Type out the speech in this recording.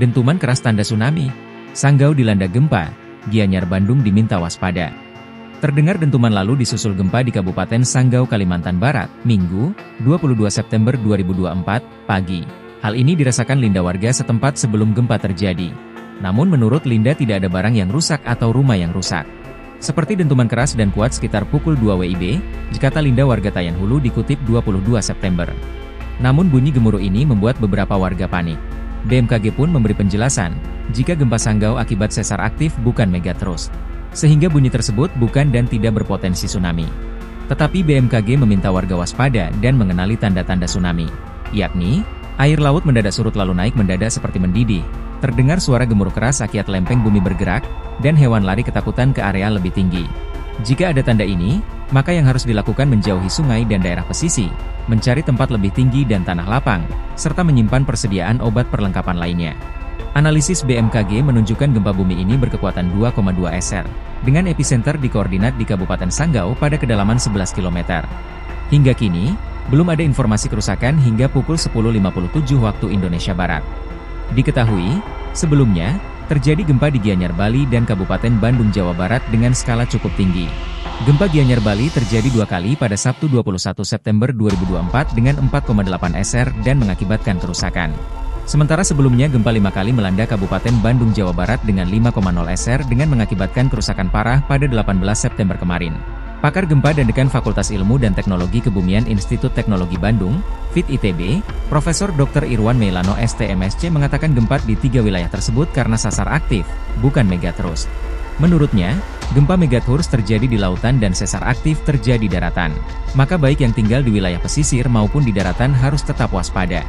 Dentuman keras tanda tsunami. Sanggau dilanda gempa, Gianyar Bandung diminta waspada. Terdengar dentuman lalu disusul gempa di Kabupaten Sanggau, Kalimantan Barat, Minggu, 22 September 2024, pagi. Hal ini dirasakan Linda warga setempat sebelum gempa terjadi. Namun menurut Linda tidak ada barang yang rusak atau rumah yang rusak. Seperti dentuman keras dan kuat sekitar pukul 2 WIB, kata Linda warga Tayan Hulu dikutip 22 September. Namun bunyi gemuruh ini membuat beberapa warga panik. BMKG pun memberi penjelasan, jika gempa Sanggau akibat sesar aktif bukan megatrust. Sehingga bunyi tersebut bukan dan tidak berpotensi tsunami. Tetapi BMKG meminta warga waspada dan mengenali tanda-tanda tsunami. Yakni, air laut mendadak surut lalu naik mendadak seperti mendidih. Terdengar suara gemuruh keras akibat lempeng bumi bergerak, dan hewan lari ketakutan ke area lebih tinggi. Jika ada tanda ini, maka yang harus dilakukan menjauhi sungai dan daerah pesisir, mencari tempat lebih tinggi dan tanah lapang, serta menyimpan persediaan obat perlengkapan lainnya. Analisis BMKG menunjukkan gempa bumi ini berkekuatan 2,2 SR, dengan epicenter di koordinat di Kabupaten Sanggau pada kedalaman 11 km. Hingga kini, belum ada informasi kerusakan hingga pukul 10.57 waktu Indonesia Barat. Diketahui, sebelumnya, terjadi gempa di Gianyar Bali dan Kabupaten Bandung Jawa Barat dengan skala cukup tinggi. Gempa Gianyar Bali terjadi 2 kali pada Sabtu 21 September 2024 dengan 4,8 SR dan mengakibatkan kerusakan. Sementara sebelumnya gempa 5 kali melanda Kabupaten Bandung Jawa Barat dengan 5,0 SR dengan mengakibatkan kerusakan parah pada 18 September kemarin. Pakar Gempa dan Dekan Fakultas Ilmu dan Teknologi Kebumian Institut Teknologi Bandung, FIT ITB, Profesor Dr. Irwan Meilano STMSC mengatakan gempa di 3 wilayah tersebut karena sasar aktif, bukan megatrust. Menurutnya, gempa megatrust terjadi di lautan dan sesar aktif terjadi di daratan. Maka baik yang tinggal di wilayah pesisir maupun di daratan harus tetap waspada.